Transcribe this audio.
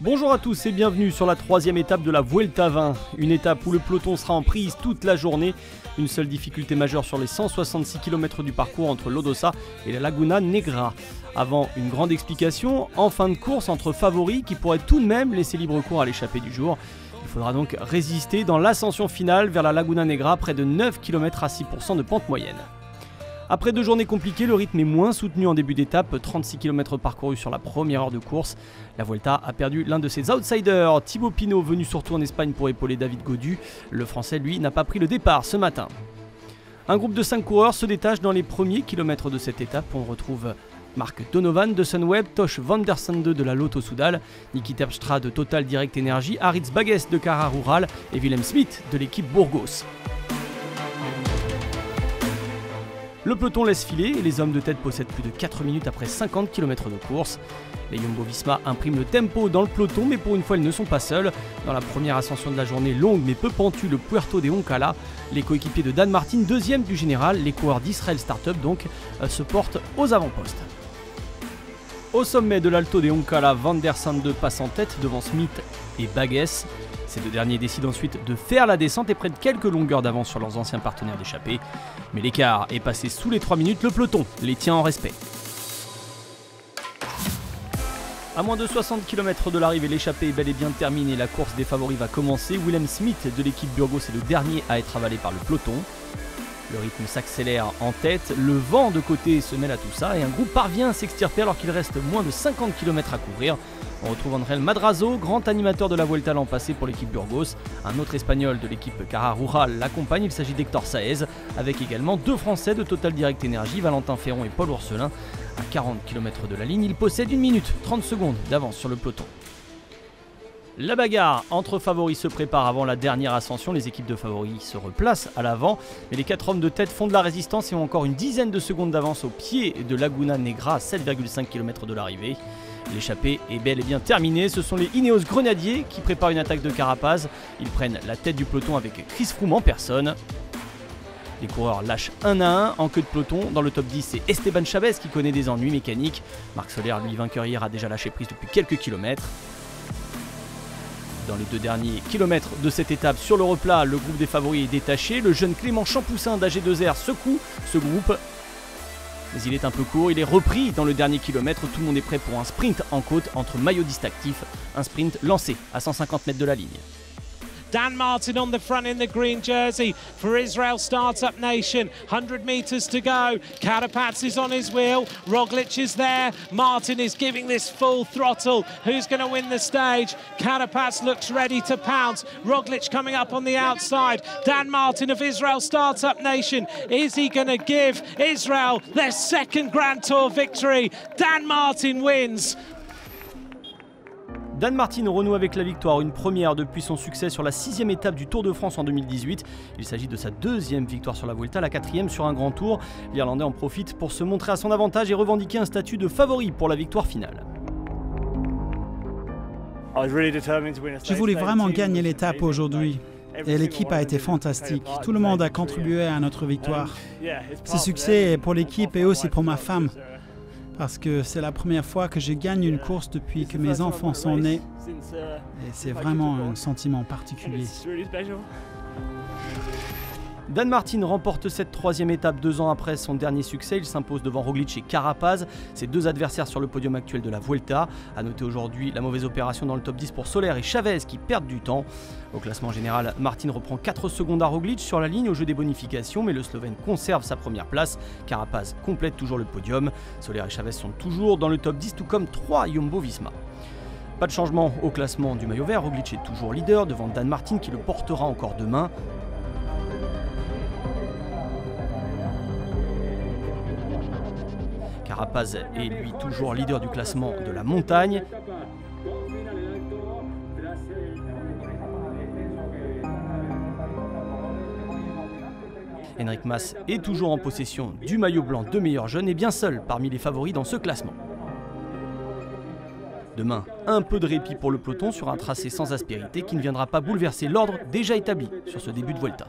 Bonjour à tous et bienvenue sur la troisième étape de la Vuelta 20. Une étape où le peloton sera en prise toute la journée. Une seule difficulté majeure sur les 166 km du parcours entre Lodosa et la Laguna Negra. Avant une grande explication, en fin de course entre favoris qui pourraient tout de même laisser libre cours à l'échappée du jour. Il faudra donc résister dans l'ascension finale vers la Laguna Negra, près de 9 km à 6% de pente moyenne. Après 2 journées compliquées, le rythme est moins soutenu en début d'étape, 36 km parcourus sur la première heure de course. La Vuelta a perdu l'un de ses outsiders, Thibaut Pinot, venu surtout en Espagne pour épauler David Gaudu. Le Français, lui, n'a pas pris le départ ce matin. Un groupe de 5 coureurs se détache dans les premiers kilomètres de cette étape. On retrouve Mark Donovan de Sunweb, Tosh van der Sande de la Lotto Soudal, Niki Terpstra de Total Direct Energy, Aritz Bagues de Cara Rural et Willem Smit de l'équipe Burgos. Le peloton laisse filer et les hommes de tête possèdent plus de 4 minutes après 50 km de course. Les Jumbo-Visma impriment le tempo dans le peloton, mais pour une fois ils ne sont pas seuls. Dans la première ascension de la journée longue mais peu pentue, le Puerto de Oncala, les coéquipiers de Dan Martin, deuxième du général, les coureurs d'Israël Startup donc, se portent aux avant-postes. Au sommet de l'Alto de Oncala, Van der Sande passe en tête devant Smit et Bagues. Ces deux derniers décident ensuite de faire la descente et prennent quelques longueurs d'avance sur leurs anciens partenaires d'échappée. Mais l'écart est passé sous les 3 minutes, le peloton les tient en respect. À moins de 60 km de l'arrivée, l'échappée est bel et bien terminée. La course des favoris va commencer. Willem Smit de l'équipe Burgos est le dernier à être avalé par le peloton. Le rythme s'accélère en tête, le vent de côté se mêle à tout ça et un groupe parvient à s'extirper alors qu'il reste moins de 50 km à couvrir. On retrouve André Madrazo, grand animateur de la Vuelta l'an passé pour l'équipe Burgos. Un autre espagnol de l'équipe Cara Rural l'accompagne, il s'agit d'Hector Saez, avec également 2 Français de Total Direct Energy, Valentin Ferron et Paul Ourselin. À 40 km de la ligne, il possède 1 minute 30 secondes d'avance sur le peloton. La bagarre entre favoris se prépare avant la dernière ascension. Les équipes de favoris se replacent à l'avant, mais les 4 hommes de tête font de la résistance et ont encore une dizaine de secondes d'avance au pied de Laguna Negra à 7,5 km de l'arrivée. L'échappée est bel et bien terminée. Ce sont les Ineos Grenadiers qui préparent une attaque de Carapaz. Ils prennent la tête du peloton avec Chris Froome en personne. Les coureurs lâchent 1 à 1 en queue de peloton. Dans le top 10, c'est Esteban Chavez qui connaît des ennuis mécaniques. Marc Soler, lui vainqueur hier, a déjà lâché prise depuis quelques kilomètres. Dans les 2 derniers kilomètres de cette étape sur le replat, le groupe des favoris est détaché. Le jeune Clément Champoussin d'AG2R secoue ce groupe. Mais il est un peu court, il est repris dans le dernier kilomètre. Tout le monde est prêt pour un sprint en côte entre maillots actifs. Un sprint lancé à 150 mètres de la ligne. Dan Martin on the front in the green jersey for Israel Startup Nation. 100 meters to go. Carapaz is on his wheel. Roglic is there. Martin is giving this full throttle. Who's going to win the stage? Carapaz looks ready to pounce. Roglic coming up on the outside. Dan Martin of Israel Startup Nation. Is he going to give Israel their second Grand Tour victory? Dan Martin wins. Dan Martin renoue avec la victoire, une première depuis son succès sur la 6e étape du Tour de France en 2018. Il s'agit de sa 2e victoire sur la Vuelta, la 4e sur un grand tour. L'Irlandais en profite pour se montrer à son avantage et revendiquer un statut de favori pour la victoire finale. Je voulais vraiment gagner l'étape aujourd'hui. Et l'équipe a été fantastique. Tout le monde a contribué à notre victoire. Ce succès est pour l'équipe et aussi pour ma femme. Parce que c'est la première fois que je gagne une course depuis que mes enfants sont nés. Et c'est vraiment un sentiment particulier. Dan Martin remporte cette 3e étape 2 ans après son dernier succès. Il s'impose devant Roglic et Carapaz, ses 2 adversaires sur le podium actuel de la Vuelta. A noter aujourd'hui la mauvaise opération dans le top 10 pour Soler et Chavez qui perdent du temps. Au classement général, Martin reprend 4 secondes à Roglic sur la ligne au jeu des bonifications, mais le Slovène conserve sa première place. Carapaz complète toujours le podium. Soler et Chavez sont toujours dans le top 10, tout comme 3 Jumbo-Visma. Pas de changement au classement du maillot vert. Roglic est toujours leader devant Dan Martin qui le portera encore demain. Carapaz est lui toujours leader du classement de la montagne. Henrik Mas est toujours en possession du maillot blanc de meilleur jeune et bien seul parmi les favoris dans ce classement. Demain, un peu de répit pour le peloton sur un tracé sans aspérité qui ne viendra pas bouleverser l'ordre déjà établi sur ce début de Vuelta.